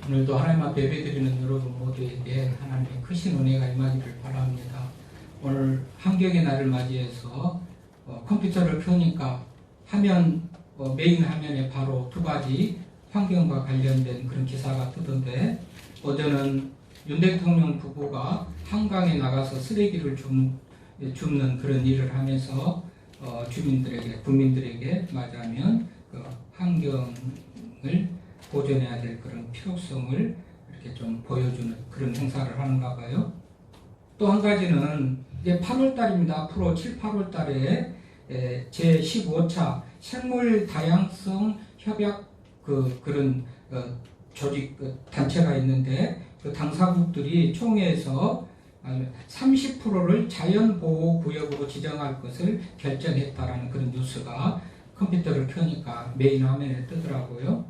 오늘도 하나님 앞에 예배드리는 여러분 모두에게 하나님의 크신 은혜가 임하기를 바랍니다. 오늘 환경의 날을 맞이해서 컴퓨터를 켜니까 메인 화면에 바로 두 가지 환경과 관련된 그런 기사가 뜨던데, 어제는 윤 대통령 부부가 한강에 나가서 쓰레기를 줍는 그런 일을 하면서 국민들에게 말하자면 그 환경을 보존해야 될 그런 필요성을 이렇게 좀 보여주는 그런 행사를 하는가 봐요. 또 한 가지는 이제 8월 달입니다. 앞으로 7, 8월 달에 제15차 생물 다양성 협약 그런 조직 단체가 있는데, 그 당사국들이 총회에서 30%를 자연보호구역으로 지정할 것을 결정했다라는 그런 뉴스가 컴퓨터를 켜니까 메인 화면에 뜨더라고요.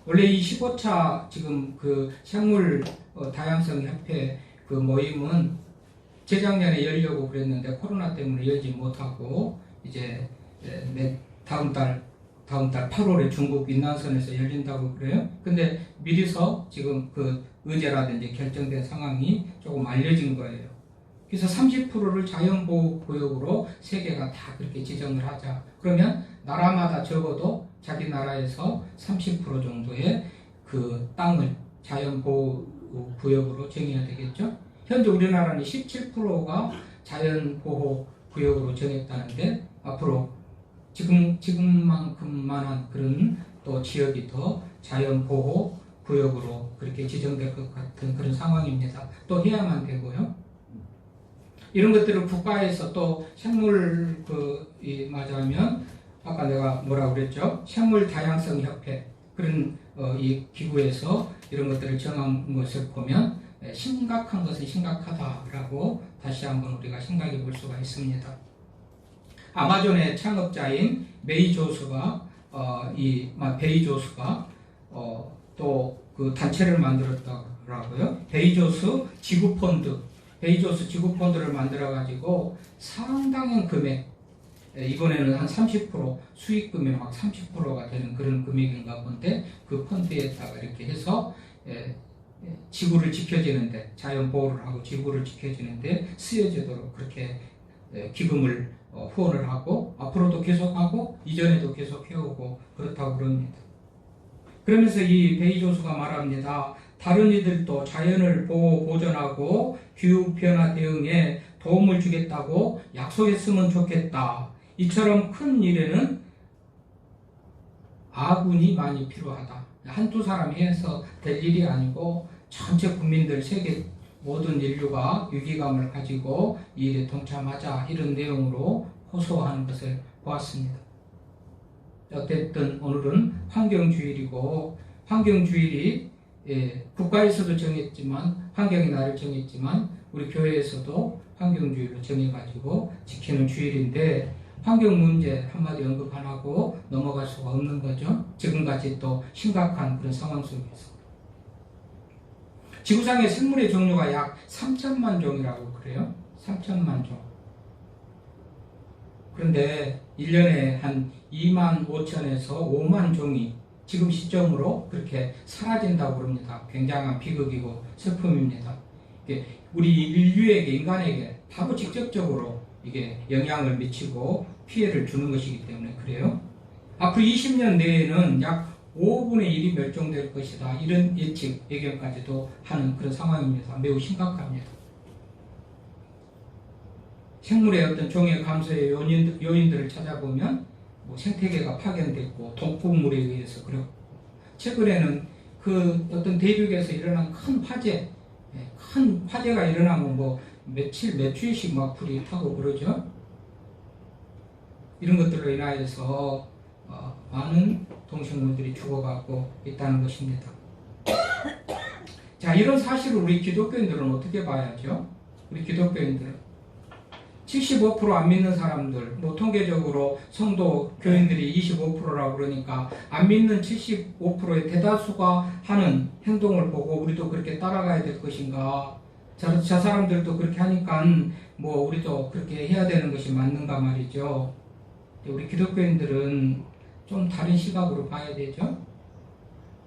원래 이 15차 지금 그 생물 다양성 협회 그 모임은 재작년에 열려고 그랬는데 코로나 때문에 열지 못하고 이제 다음 달 8월에 중국 인난선에서 열린다고 그래요. 근데 미리서 지금 그 의제라든지 결정된 상황이 조금 알려진 거예요. 그래서 30%를 자연보호구역으로 세계가 다 그렇게 지정을 하자. 그러면 나라마다 적어도 자기 나라에서 30% 정도의 그 땅을 자연보호구역으로 정해야 되겠죠. 현재 우리나라는 17%가 자연보호구역으로 정했다는데, 앞으로 지금만큼만한 그런 또 지역이 더 자연보호구역으로 그렇게 지정될 것 같은 그런 상황입니다. 또 해야만 되고요. 이런 것들을 국가에서 또 생물 맞아하면 아까 내가 뭐라고 그랬죠? 생물 다양성 협회 그런 이 기구에서 이런 것들을 정한 것을 보면 심각한 것은 심각하다라고 다시 한번 우리가 생각해 볼 수가 있습니다. 아마존의 창업자인 베이조스가 또 그 단체를 만들었더라고요. 베이조스 지구펀드를 만들어가지고 상당한 금액, 이번에는 한 30% 수익금의 막 30%가 되는 그런 금액인가 본데, 그 펀드에다가 이렇게 해서 지구를 지켜지는데, 자연 보호를 하고 지구를 지켜지는데 쓰여지도록 그렇게 기금을 후원을 하고 앞으로도 계속하고 이전에도 계속 해오고 그렇다고 그럽니다. 그러면서 이 베이조스가 말합니다. 다른 이들도 자연을 보존하고 기후변화 대응에 도움을 주겠다고 약속했으면 좋겠다. 이처럼 큰 일에는 아군이 많이 필요하다. 한두 사람이 해서 될 일이 아니고 전체 국민들, 세계 모든 인류가 위기감을 가지고 이 일에 동참하자, 이런 내용으로 호소하는 것을 보았습니다. 어쨌든 오늘은 환경주일이고, 환경주일이 국가에서도 정했지만, 환경의 날을 정했지만 우리 교회에서도 환경주일로 정해가지고 지키는 주일인데, 환경 문제 한마디 언급 안 하고 넘어갈 수가 없는 거죠. 지금까지 또 심각한 그런 상황 속에서 지구상의 생물의 종류가 약 3천만 종이라고 그래요. 3천만 종. 그런데 1년에 한 2만 5천에서 5만 종이 지금 시점으로 그렇게 사라진다고 그럽니다. 굉장한 비극이고 슬픔입니다. 우리 인간에게 바로 직접적으로 이게 영향을 미치고 피해를 주는 것이기 때문에 그래요. 앞으로 20년 내에는 약 5분의 1이 멸종될 것이다. 이런 예견까지도 하는 그런 상황입니다. 매우 심각합니다. 생물의 어떤 종의 감소의 요인들을 찾아보면 생태계가 파견됐고 독극물에 의해서 그렇고, 최근에는 그 어떤 대륙에서 일어난 큰 화재가 일어나면 몇 주일씩 막 불이 타고 그러죠. 이런 것들로 인하여서 많은 동식물들이 죽어가고 있다는 것입니다. 자, 이런 사실을 우리 기독교인들은 어떻게 봐야죠? 우리 기독교인들은 75% 안 믿는 사람들, 통계적으로 성도 교인들이 25%라고 그러니까 안 믿는 75%의 대다수가 하는 행동을 보고 우리도 그렇게 따라가야 될 것인가? 저 사람들도 그렇게 하니까 우리도 그렇게 해야 되는 것이 맞는가 말이죠. 우리 기독교인들은 좀 다른 시각으로 봐야 되죠.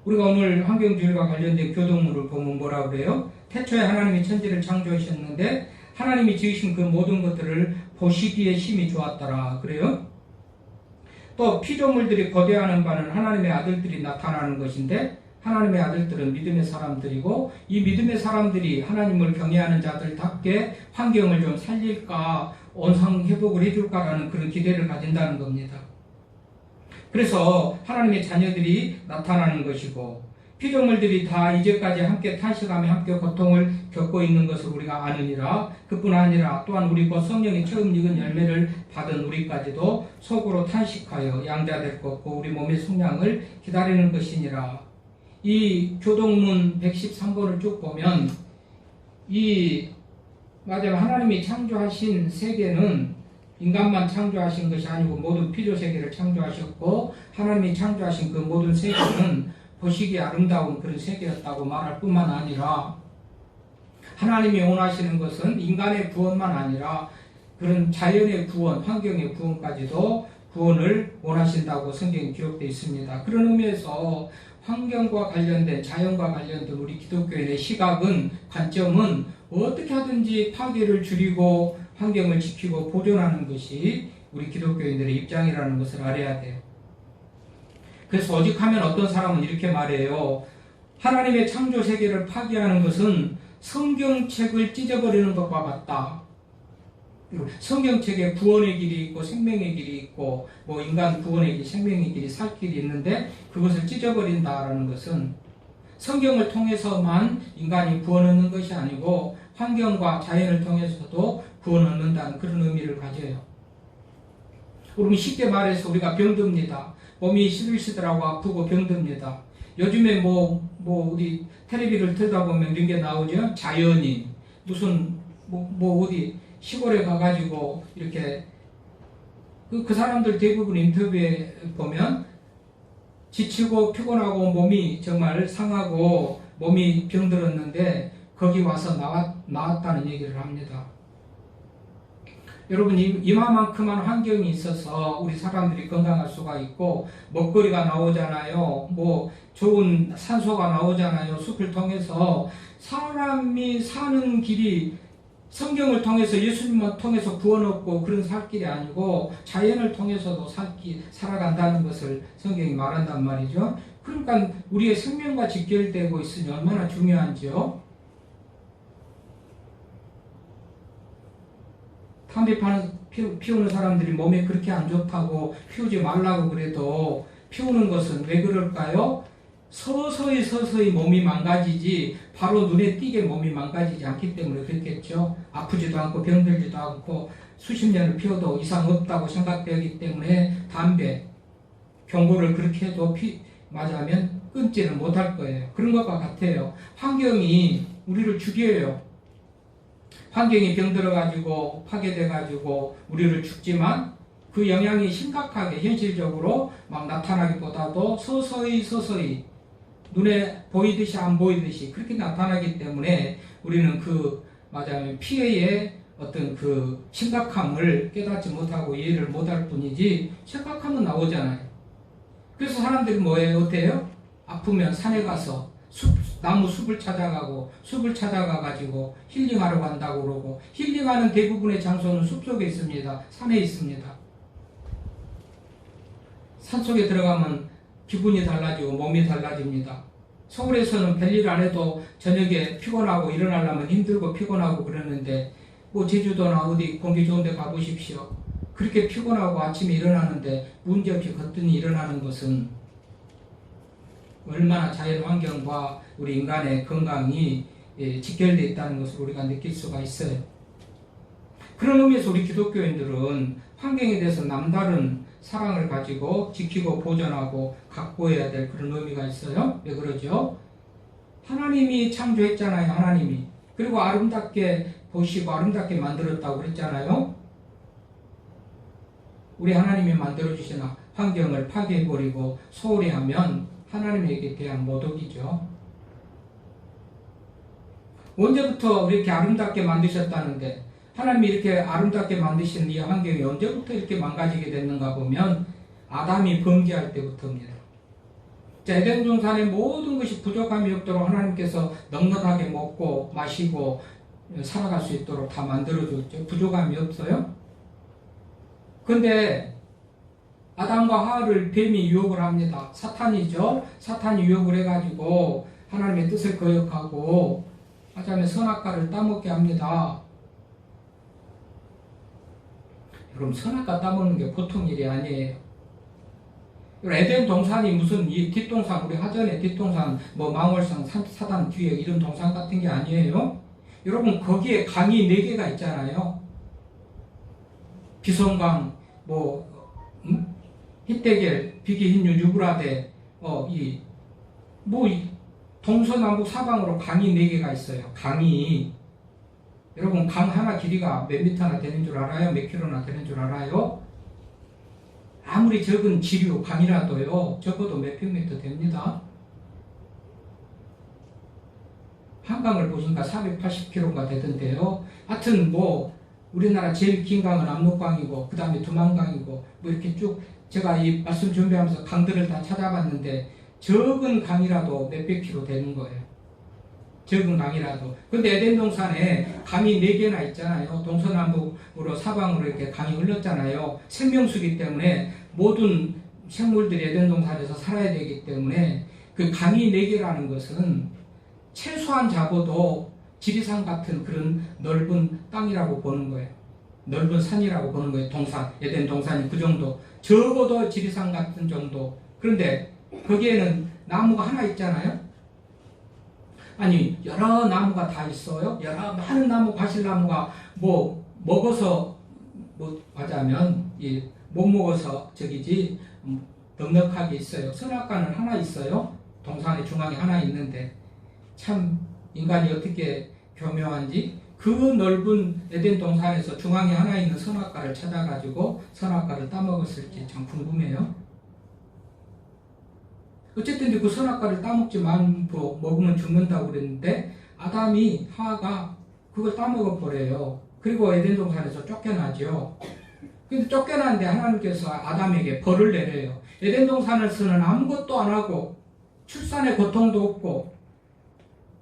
우리가 오늘 환경주의와 관련된 교동문을 보면 뭐라 그래요? 태초에 하나님이 천지를 창조하셨는데 하나님이 지으신 그 모든 것들을 보시기에 심히 좋았더라. 그래요? 또 피조물들이 거대하는 바는 하나님의 아들들이 나타나는 것인데 하나님의 아들들은 믿음의 사람들이고 이 믿음의 사람들이 하나님을 경외하는 자들답게 환경을 좀 살릴까 원상회복을 해줄까라는 그런 기대를 가진다는 겁니다. 그래서 하나님의 자녀들이 나타나는 것이고 피조물들이 다 이제까지 함께 탄식하며 함께 고통을 겪고 있는 것을 우리가 아느니라. 그뿐 아니라 또한 우리 곧 성령이 처음 익은 열매를 받은 우리까지도 속으로 탄식하여 양자될 것고 우리 몸의 성량을 기다리는 것이니라. 이 교동문 113번을 쭉 보면 맞아요. 하나님이 창조하신 세계는 인간만 창조하신 것이 아니고 모든 피조 세계를 창조하셨고 하나님이 창조하신 그 모든 세계는 보시기에 아름다운 그런 세계였다고 말할 뿐만 아니라 하나님이 원하시는 것은 인간의 구원만 아니라 그런 자연의 구원, 환경의 구원까지도 구원을 원하신다고 성경에 기록되어 있습니다. 그런 의미에서 환경과 관련된 자연과 관련된 우리 기독교인의 시각은 관점은 어떻게 하든지 파괴를 줄이고 환경을 지키고 보존하는 것이 우리 기독교인들의 입장이라는 것을 알아야 돼요. 그래서 오직하면 어떤 사람은 이렇게 말해요. 하나님의 창조 세계를 파괴하는 것은 성경책을 찢어버리는 것과 같다. 성경책에 구원의 길이 있고 생명의 길이 있고 뭐 인간 구원의 길, 생명의 길이, 살 길이 있는데 그것을 찢어버린다라는 것은 성경을 통해서만 인간이 구원 얻는 것이 아니고 환경과 자연을 통해서도 구원 얻는다는 그런 의미를 가져요. 그러면 쉽게 말해서 우리가 병듭니다. 몸이 시들시들하고 아프고 병듭니다. 요즘에 우리 텔레비를 틀다 보면 이런 게 나오죠. 자연인 무슨 어디 시골에 가가지고 이렇게 그 사람들 대부분 인터뷰에 보면 지치고 피곤하고 몸이 정말 상하고 몸이 병들었는데 거기 와서 나왔다는 얘기를 합니다. 여러분 이만큼만 환경이 있어서 우리 사람들이 건강할 수가 있고 먹거리가 나오잖아요. 좋은 산소가 나오잖아요. 숲을 통해서 사람이 사는 길이 성경을 통해서 예수님을 통해서 구원 얻고 그런 살 길이 아니고 자연을 통해서도 살아간다는 것을 성경이 말한단 말이죠. 그러니까 우리의 생명과 직결되고 있으니 얼마나 중요한지요. 담배 피우는 사람들이 몸에 그렇게 안 좋다고 피우지 말라고 그래도 피우는 것은 왜 그럴까요? 서서히 몸이 망가지지 바로 눈에 띄게 몸이 망가지지 않기 때문에 그렇겠죠. 아프지도 않고 병들지도 않고 수십 년을 피워도 이상 없다고 생각되기 때문에 담배, 경고를 그렇게 해도 맞으면 끊지는 못할 거예요. 그런 것과 같아요. 환경이 우리를 죽여요. 환경이 병들어가지고 파괴돼가지고 우리를 죽지만 그 영향이 심각하게 현실적으로 막 나타나기보다도 서서히 눈에 보이듯이 안 보이듯이 그렇게 나타나기 때문에 우리는 맞아요. 피해의 어떤 그 심각함을 깨닫지 못하고 이해를 못할 뿐이지 심각함은 나오잖아요. 그래서 사람들이 뭐예요? 어때요? 아프면 산에 가서 나무 숲을 찾아가가지고 힐링하러 간다고 그러고 힐링하는 대부분의 장소는 숲속에 있습니다. 산에 있습니다. 산속에 들어가면 기분이 달라지고 몸이 달라집니다. 서울에서는 별일 안 해도 저녁에 피곤하고 일어나려면 힘들고 피곤하고 그러는데 제주도나 어디 공기 좋은 데 가보십시오. 그렇게 피곤하고 아침에 일어나는데 문제없이 거뜬히 일어나는 것은 얼마나 자연환경과 우리 인간의 건강이 직결되어 있다는 것을 우리가 느낄 수가 있어요. 그런 의미에서 우리 기독교인들은 환경에 대해서 남다른 사랑을 가지고 지키고 보존하고 각보해야 될 그런 의미가 있어요. 왜 그러죠? 하나님이 창조했잖아요. 하나님이. 그리고 아름답게 보시고 아름답게 만들었다고 그랬잖아요. 우리 하나님이 만들어주신 환경을 파괴해버리고 소홀히 하면 하나님에게 대한 모독이죠. 언제부터 이렇게 아름답게 만드셨다는데 하나님이 이렇게 아름답게 만드신 이 환경이 언제부터 이렇게 망가지게 됐는가 보면 아담이 범죄할 때부터입니다. 자, 에덴 동산의 모든 것이 부족함이 없도록 하나님께서 넉넉하게 먹고 마시고 살아갈 수 있도록 다 만들어줬죠. 부족함이 없어요. 근데 아담과 하와를 뱀이 유혹을 합니다. 사탄이죠. 사탄이 유혹을 해가지고 하나님의 뜻을 거역하고 하자면 선악과를 따먹게 합니다. 여러분, 선악과 따먹는 게 보통 일이 아니에요. 에덴 동산이 무슨 이 뒷동산, 우리 하전의 뒷동산, 뭐 망월성, 사단 뒤에 이런 동산 같은 게 아니에요. 여러분, 거기에 강이 4개가 있잖아요. 비손강, 히데겔, 비기힌유, 유브라데, 동서남북 사방으로 강이 4개가 있어요. 강이. 여러분, 강 하나 길이가 몇 미터나 되는 줄 알아요? 몇 킬로나 되는 줄 알아요? 아무리 적은 지류, 강이라도요, 적어도 몇 평미터 됩니다. 한강을 보시니까 480km가 되던데요. 하여튼 우리나라 제일 긴 강은 압록강이고, 그 다음에 두만강이고, 이렇게 쭉, 제가 이 말씀 준비하면서 강들을 다 찾아봤는데, 적은 강이라도 몇백 킬로 되는 거예요. 적은 강이라도. 근데 에덴 동산에 강이 4개나 있잖아요. 동서남북으로 사방으로 이렇게 강이 흘렀잖아요. 생명수기 때문에 모든 생물들이 에덴 동산에서 살아야 되기 때문에 그 강이 4개라는 것은 최소한 잡아도 지리산 같은 그런 넓은 땅이라고 보는 거예요. 넓은 산이라고 보는 거예요. 동산, 에덴 동산이 그 정도. 적어도 지리산 같은 정도. 그런데 거기에는 나무가 하나 있잖아요. 아니, 여러 나무가 다 있어요. 여러 많은 나무, 과실나무가 먹어서 하자면 못 먹어서 넉넉하게 있어요. 선악과는 하나 있어요. 동산의 중앙에 하나 있는데 참 인간이 어떻게 교묘한지 그 넓은 에덴 동산에서 중앙에 하나 있는 선악과를 찾아가지고 선악과를 따먹었을지 참 궁금해요. 어쨌든 그 선악과를 따먹지 말고 먹으면 죽는다고 그랬는데 아담이 하와가 그걸 따먹어 버려요. 그리고 에덴 동산에서 쫓겨나죠. 근데 쫓겨나는데 하나님께서 아담에게 벌을 내려요. 에덴 동산에서는 아무것도 안 하고 출산의 고통도 없고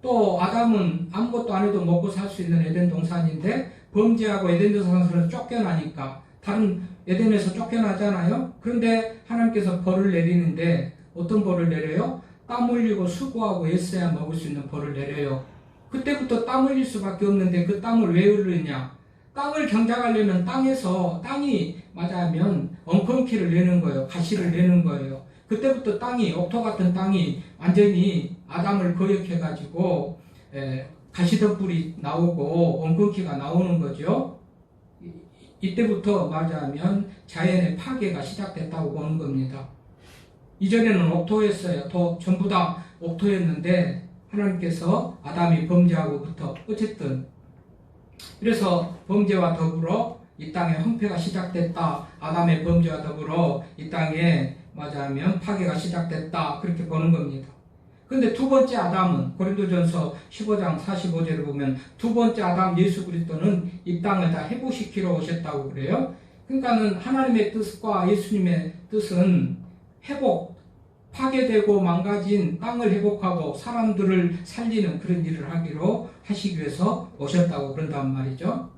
또 아담은 아무것도 안 해도 먹고 살 수 있는 에덴 동산인데 범죄하고 에덴 동산에서는 쫓겨나니까 다른 에덴에서 쫓겨나잖아요. 그런데 하나님께서 벌을 내리는데 어떤 벌을 내려요? 땀 흘리고 수고하고 애써야 먹을 수 있는 벌을 내려요. 그때부터 땀 흘릴 수밖에 없는데 그 땀을 왜 흘리냐? 땅을 경작하려면 땅이 맞아면 엉겅퀴를 내는 거예요. 가시를 내는 거예요. 그때부터 땅이, 옥토 같은 땅이 완전히 아담을 거역해가지고 가시덤불이 나오고 엉겅퀴가 나오는 거죠. 이때부터 맞아면 자연의 파괴가 시작됐다고 보는 겁니다. 이전에는 옥토였어요. 전부 다 옥토였는데 하나님께서 아담이 범죄하고부터 어쨌든 그래서 범죄와 더불어 이 땅에 황폐가 시작됐다. 아담의 범죄와 더불어 이 땅에 맞아하면 파괴가 시작됐다. 그렇게 보는 겁니다. 근데 두 번째 아담은 고린도전서 15장 45절을 보면 두 번째 아담 예수 그리스도는 이 땅을 다 회복시키러 오셨다고 그래요. 그러니까는 하나님의 뜻과 예수님의 뜻은 회복, 파괴되고 망가진 땅을 회복하고 사람들을 살리는 그런 일을 하시기 위해서 오셨다고 그런단 말이죠.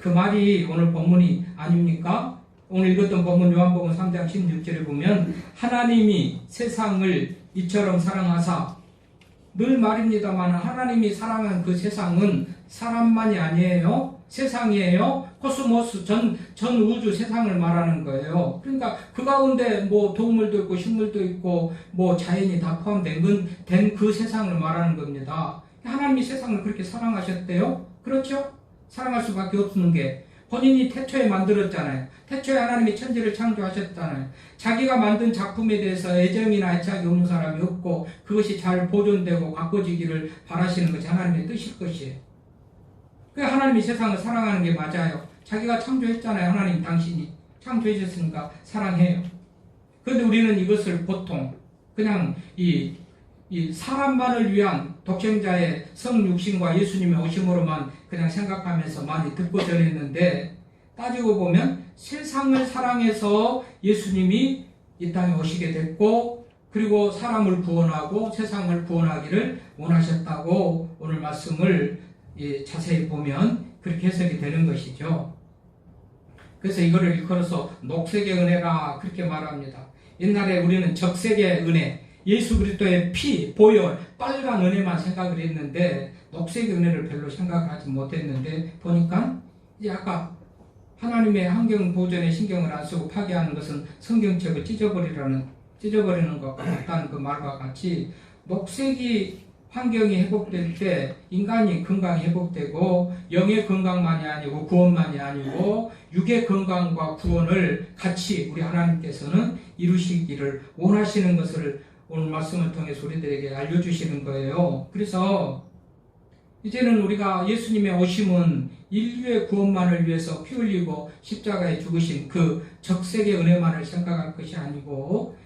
그 말이 오늘 본문이 아닙니까? 오늘 읽었던 본문 요한복음 3장 16절에 보면 하나님이 세상을 이처럼 사랑하사 늘 말입니다만 하나님이 사랑한 그 세상은 사람만이 아니에요. 세상이에요. 코스모스 전 우주 세상을 말하는 거예요. 그러니까 그 가운데 동물도 있고 식물도 있고 자연이 다 포함된 그 세상을 말하는 겁니다. 하나님이 세상을 그렇게 사랑하셨대요. 그렇죠? 사랑할 수밖에 없는 게 본인이 태초에 만들었잖아요. 태초에 하나님이 천지를 창조하셨잖아요. 자기가 만든 작품에 대해서 애정이나 애착이 없는 사람이 없고 그것이 잘 보존되고 가꿔지기를 바라시는 것이 하나님의 뜻일 것이에요. 하나님이 세상을 사랑하는 게 맞아요. 자기가 창조했잖아요. 하나님 당신이 창조해줬으니까 사랑해요. 그런데 우리는 이것을 보통 그냥 이 사람만을 위한 독생자의 성육신과 예수님의 오심으로만 그냥 생각하면서 많이 듣고 전했는데 따지고 보면 세상을 사랑해서 예수님이 이 땅에 오시게 됐고 그리고 사람을 구원하고 세상을 구원하기를 원하셨다고 오늘 말씀을 자세히 보면 그렇게 해석이 되는 것이죠. 그래서 이거를 일컬어서 녹색의 은혜라 그렇게 말합니다. 옛날에 우리는 적색의 은혜, 예수 그리스도의 피, 보혈, 빨간 은혜만 생각을 했는데 녹색의 은혜를 별로 생각을 하지 못했는데 보니까 이제 아까 하나님의 환경 보존에 신경을 안 쓰고 파괴하는 것은 성경책을 찢어버리는 것 같다는 그 말과 같이 녹색이 환경이 회복될 때 인간이 건강이 회복되고 영의 건강만이 아니고 구원만이 아니고 육의 건강과 구원을 같이 우리 하나님께서는 이루시기를 원하시는 것을 오늘 말씀을 통해서 우리들에게 알려주시는 거예요. 그래서 이제는 우리가 예수님의 오심은 인류의 구원만을 위해서 피 흘리고 십자가에 죽으신 그 적색의 은혜만을 생각할 것이 아니고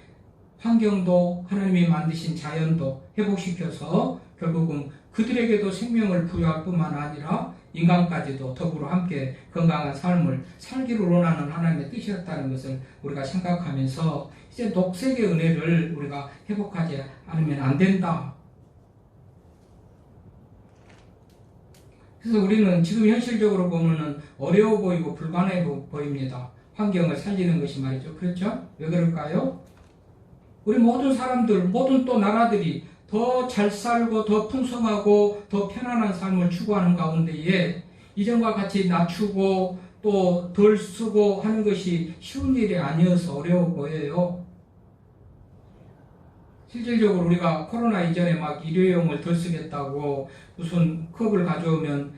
환경도 하나님이 만드신 자연도 회복시켜서 결국은 그들에게도 생명을 부여할 뿐만 아니라 인간까지도 더불어 함께 건강한 삶을 살기를 원하는 하나님의 뜻이었다는 것을 우리가 생각하면서 이제 녹색의 은혜를 우리가 회복하지 않으면 안 된다. 그래서 우리는 지금 현실적으로 보면은 어려워 보이고 불가능해 보입니다. 환경을 살리는 것이 말이죠. 그렇죠? 왜 그럴까요? 우리 모든 사람들, 모든 또 나라들이 더 잘 살고 더 풍성하고 더 편안한 삶을 추구하는 가운데에 이전과 같이 낮추고 또 덜 쓰고 하는 것이 쉬운 일이 아니어서 어려워 보여요. 실질적으로 우리가 코로나 이전에 막 일회용을 덜 쓰겠다고 무슨 컵을 가져오면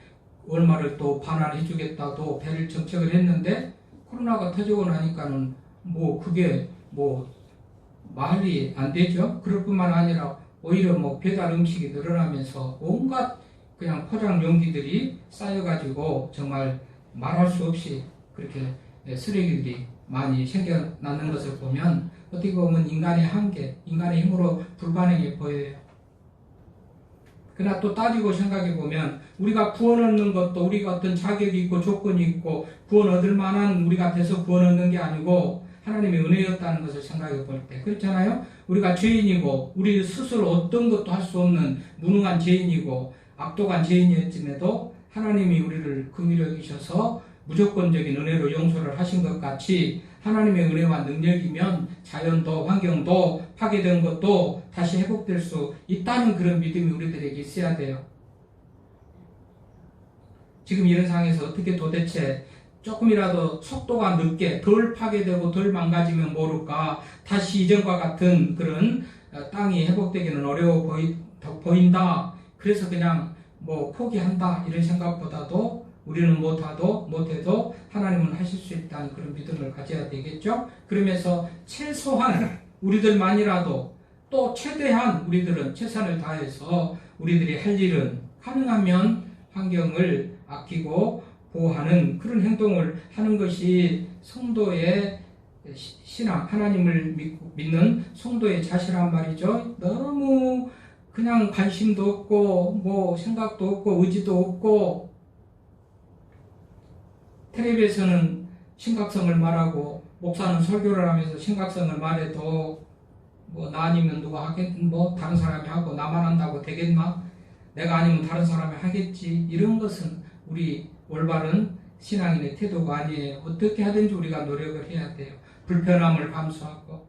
얼마를 또 반환해 주겠다도 배를 정책을 했는데 코로나가 터지고 나니까는 뭐 그게 뭐 말이 안 되죠. 그럴 뿐만 아니라 오히려 뭐 배달 음식이 늘어나면서 온갖 그냥 포장 용기들이 쌓여가지고 정말 말할 수 없이 그렇게 쓰레기들이 많이 생겨나는 것을 보면 어떻게 보면 인간의 한계, 인간의 힘으로 불가능해 보여요. 그러나 또 따지고 생각해 보면 우리가 구원 얻는 것도 우리가 어떤 자격이 있고 조건이 있고 구원 얻을 만한 우리가 돼서 구원 얻는 게 아니고 하나님의 은혜였다는 것을 생각해 볼 때 그렇잖아요. 우리가 죄인이고 우리 스스로 어떤 것도 할 수 없는 무능한 죄인이고 악독한 죄인이었음에도 하나님이 우리를 긍휼히 여기셔서 무조건적인 은혜로 용서를 하신 것 같이 하나님의 은혜와 능력이면 자연도 환경도 파괴된 것도 다시 회복될 수 있다는 그런 믿음이 우리들에게 있어야 돼요. 지금 이런 상황에서 어떻게 도대체 조금이라도 속도가 늦게 덜 파괴되고 덜 망가지면 모를까 다시 이전과 같은 그런 땅이 회복되기는 어려워 보인다. 그래서 그냥 뭐 포기한다 이런 생각보다도 우리는 못해도 하나님은 하실 수 있다는 그런 믿음을 가져야 되겠죠. 그러면서 최소한 우리들만이라도 또 최대한 우리들은 최선을 다해서 우리들이 할 일은 가능하면 환경을 아끼고 보호하는 그런 행동을 하는 것이 성도의 신앙, 하나님을 믿는 성도의 자세란 말이죠. 너무 그냥 관심도 없고 뭐 생각도 없고 의지도 없고 텔레비에서는 심각성을 말하고 목사는 설교를 하면서 심각성을 말해도 뭐 나 아니면 누가 하겠, 뭐 다른 사람이 하고 나만 한다고 되겠나? 내가 아니면 다른 사람이 하겠지. 이런 것은 우리 올바른 신앙인의 태도가 아니에요. 어떻게 하든지 우리가 노력을 해야 돼요. 불편함을 감수하고.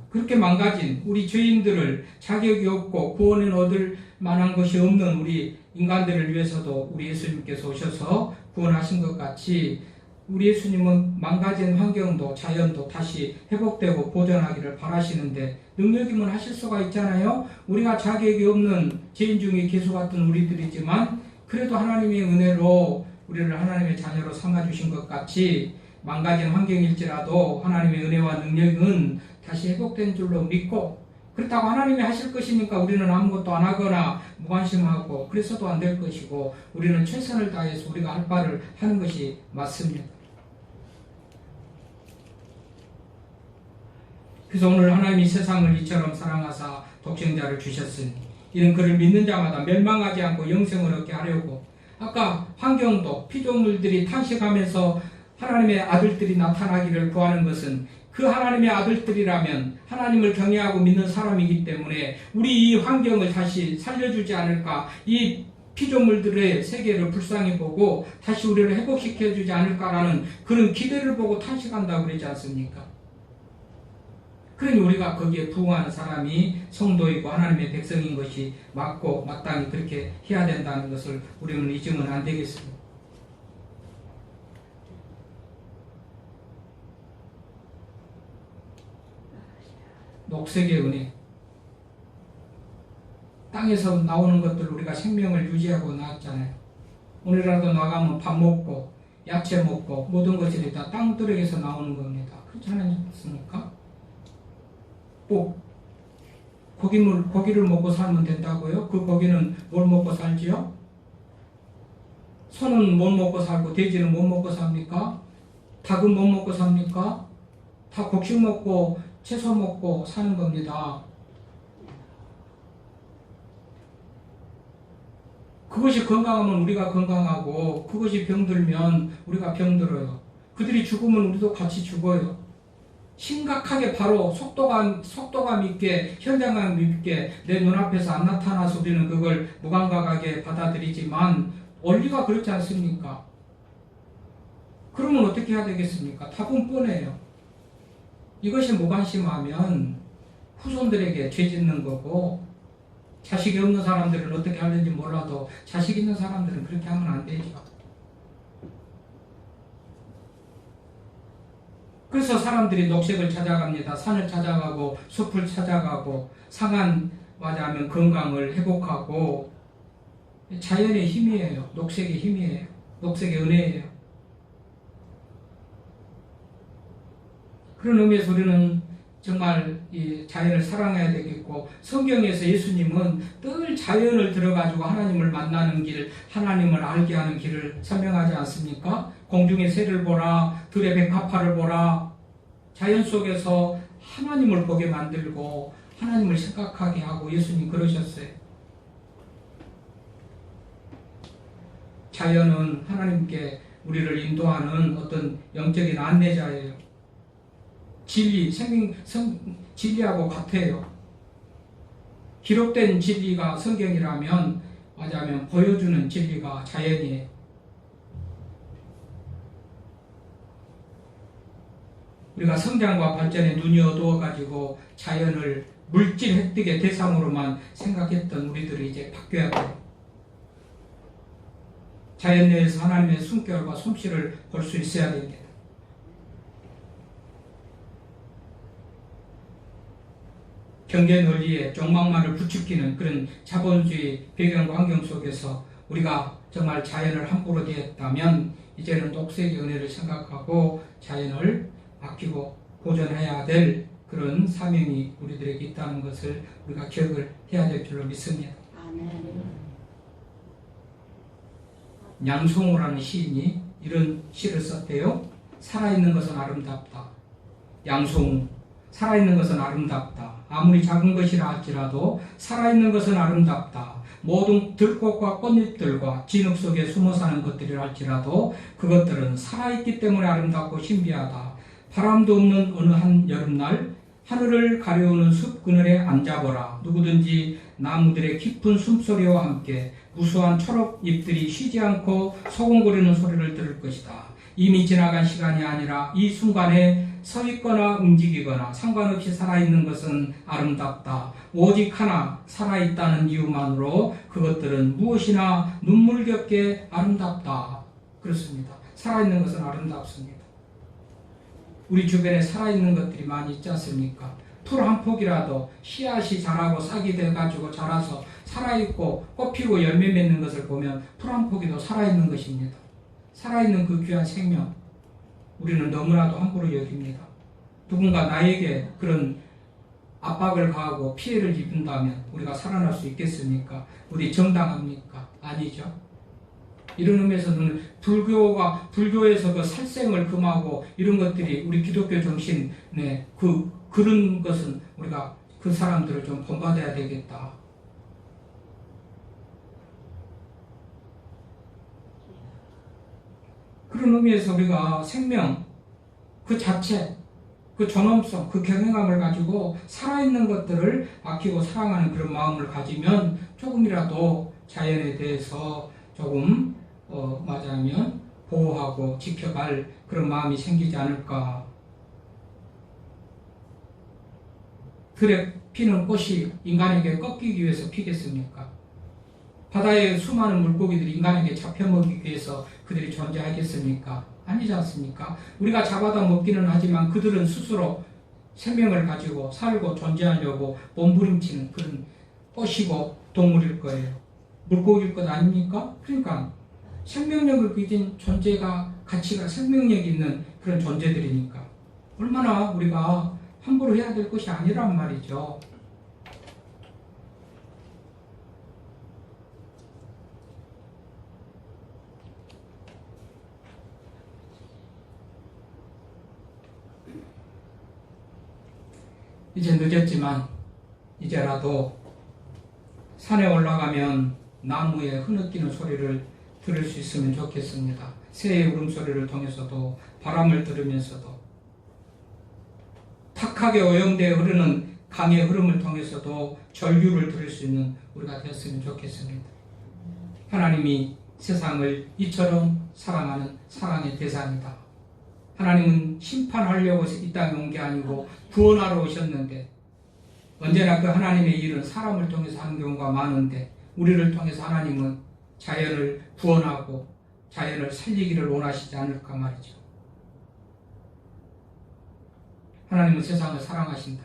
그렇게 망가진 우리 죄인들을 자격이 없고 구원을 얻을 만한 것이 없는 우리 인간들을 위해서도 우리 예수님께서 오셔서 구원하신 것 같이 우리 예수님은 망가진 환경도 자연도 다시 회복되고 보존하기를 바라시는데 능력이면 하실 수가 있잖아요. 우리가 자격이 없는 죄인 중에 개수 같은 우리들이지만 그래도 하나님의 은혜로 우리를 하나님의 자녀로 삼아주신 것 같이 망가진 환경일지라도 하나님의 은혜와 능력은 다시 회복된 줄로 믿고 그렇다고 하나님이 하실 것이니까 우리는 아무것도 안 하거나 무관심하고 그래서도 안 될 것이고 우리는 최선을 다해서 우리가 할 바를 하는 것이 맞습니다. 그래서 오늘 하나님이 세상을 이처럼 사랑하사 독생자를 주셨으니 이는 그를 믿는 자마다 멸망하지 않고 영생을 얻게 하려고 아까 환경도 피조물들이 탄식하면서 하나님의 아들들이 나타나기를 구하는 것은 그 하나님의 아들들이라면 하나님을 경외하고 믿는 사람이기 때문에 우리 이 환경을 다시 살려주지 않을까, 이 피조물들의 세계를 불쌍히 보고 다시 우리를 회복시켜주지 않을까라는 그런 기대를 보고 탄식한다고 그러지 않습니까? 그러니 우리가 거기에 부응하는 사람이 성도이고 하나님의 백성인 것이 맞고 마땅히 그렇게 해야 된다는 것을 우리는 잊으면 안 되겠습니다. 녹색의 은혜, 땅에서 나오는 것들 우리가 생명을 유지하고 나왔잖아요. 오늘이라도 나가면 밥 먹고 야채 먹고 모든 것들이 다 땅두력에서 나오는 겁니다. 그렇지 않습니까? 꼭 고기를 먹고 살면 된다고요? 그 고기는 뭘 먹고 살지요? 소는 못 먹고 살고 돼지는 못 먹고 삽니까? 닭은 못 먹고 삽니까? 다 곡식 먹고 채소 먹고 사는 겁니다. 그것이 건강하면 우리가 건강하고 그것이 병들면 우리가 병들어요. 그들이 죽으면 우리도 같이 죽어요. 심각하게 바로 속도감 있게 현장감 있게 내 눈앞에서 안 나타나서 우리는 그걸 무감각하게 받아들이지만 원리가 그렇지 않습니까? 그러면 어떻게 해야 되겠습니까? 답은 뻔해요. 이것이 무관심하면 후손들에게 죄 짓는 거고, 자식이 없는 사람들은 어떻게 하는지 몰라도 자식 있는 사람들은 그렇게 하면 안 되죠. 그래서 사람들이 녹색을 찾아갑니다. 산을 찾아가고 숲을 찾아가고 상한 맞이하면 건강을 회복하고, 자연의 힘이에요. 녹색의 힘이에요. 녹색의 은혜예요. 그런 의미에서 우리는 정말 이 자연을 사랑해야 되겠고, 성경에서 예수님은 늘 자연을 들어가지고 하나님을 만나는 길, 하나님을 알게 하는 길을 설명하지 않습니까? 공중의 새를 보라, 들의 백합화를 보라. 자연 속에서 하나님을 보게 만들고 하나님을 생각하게 하고 예수님 그러셨어요. 자연은 하나님께 우리를 인도하는 어떤 영적인 안내자예요. 진리하고 같아요. 기록된 진리가 성경이라면, 맞아면 보여주는 진리가 자연이에요. 우리가 성장과 발전에 눈이 어두워가지고 자연을 물질 획득의 대상으로만 생각했던 우리들이 이제 바뀌어야 돼요. 자연 내에서 하나님의 숨결과 솜씨를 볼 수 있어야 됩니다. 경제 논리에 종말만을 부추기는 그런 자본주의 배경과 환경 속에서 우리가 정말 자연을 함부로 대했다면 이제는 녹색의 은혜를 생각하고 자연을 아끼고 보존해야 될 그런 사명이 우리들에게 있다는 것을 우리가 기억을 해야 될 줄로 믿습니다. 양송우라는 시인이 이런 시를 썼대요. 살아있는 것은 아름답다. 양송우, 살아있는 것은 아름답다. 아무리 작은 것이라 할지라도 살아있는 것은 아름답다. 모든 들꽃과 꽃잎들과 진흙 속에 숨어 사는 것들이라 할지라도 그것들은 살아있기 때문에 아름답고 신비하다. 바람도 없는 어느 한 여름날 하늘을 가려우는 숲 그늘에 앉아보라. 누구든지 나무들의 깊은 숨소리와 함께 무수한 초록잎들이 쉬지 않고 소곤거리는 소리를 들을 것이다. 이미 지나간 시간이 아니라 이 순간에 서 있거나 움직이거나 상관없이 살아있는 것은 아름답다. 오직 하나, 살아있다는 이유만으로 그것들은 무엇이나 눈물겹게 아름답다. 그렇습니다. 살아있는 것은 아름답습니다. 우리 주변에 살아있는 것들이 많이 있지 않습니까? 풀 한 폭이라도 씨앗이 자라고 싹이 돼가지고 자라서 살아있고 꽃피고 열매 맺는 것을 보면 풀 한 폭이도 살아있는 것입니다. 살아있는 그 귀한 생명, 우리는 너무나도 함부로 여깁니다. 누군가 나에게 그런 압박을 가하고 피해를 입는다면 우리가 살아날 수 있겠습니까? 우리 정당합니까? 아니죠. 이런 의미에서는 불교에서 그 살생을 금하고 이런 것들이 우리 기독교 정신에 그런 것은 우리가 그 사람들을 좀 본받아야 되겠다. 그런 의미에서 우리가 생명 그 자체, 그 존엄성, 그 경외감을 가지고 살아있는 것들을 아끼고 사랑하는 그런 마음을 가지면 조금이라도 자연에 대해서 조금 맞아면 보호하고 지켜갈 그런 마음이 생기지 않을까. 들에 피는 꽃이 인간에게 꺾이기 위해서 피겠습니까? 바다의 수많은 물고기들이 인간에게 잡혀 먹이기 위해서 그들이 존재하겠습니까? 아니지 않습니까? 우리가 잡아다 먹기는 하지만 그들은 스스로 생명을 가지고 살고 존재하려고 몸부림치는 그런 꽃이고 동물일 거예요. 물고기일 것 아닙니까? 그러니까 생명력을 가진 존재가 가치가 생명력이 있는 그런 존재들이니까 얼마나 우리가 함부로 해야 될 것이 아니란 말이죠. 이제 늦었지만 이제라도 산에 올라가면 나무에 흐느끼는 소리를 들을 수 있으면 좋겠습니다. 새의 울음소리를 통해서도 바람을 들으면서도 탁하게 오염되어 흐르는 강의 흐름을 통해서도 절규를 들을 수 있는 우리가 되었으면 좋겠습니다. 하나님이 세상을 이처럼 사랑하는 사랑의 대상이다. 하나님은 심판하려고 이 땅에 온 게 아니고 구원하러 오셨는데 언제나 그 하나님의 일은 사람을 통해서 하는 경우가 많은데 우리를 통해서 하나님은 자연을 구원하고 자연을 살리기를 원하시지 않을까 말이죠. 하나님은 세상을 사랑하신다.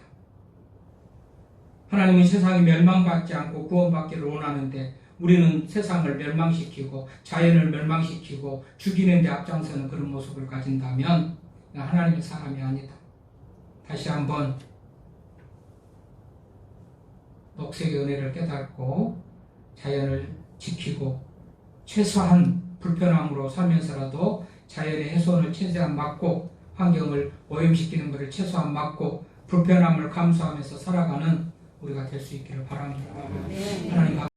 하나님은 세상이 멸망받지 않고 구원받기를 원하는데 우리는 세상을 멸망시키고 자연을 멸망시키고 죽이는 데 앞장서는 그런 모습을 가진다면 하나님의 사람이 아니다. 다시 한번 녹색의 은혜를 깨닫고 자연을 지키고 최소한 불편함으로 살면서라도 자연의 훼손을 최대한 막고 환경을 오염시키는 것을 최소한 막고 불편함을 감수하면서 살아가는 우리가 될 수 있기를 바랍니다. 하나님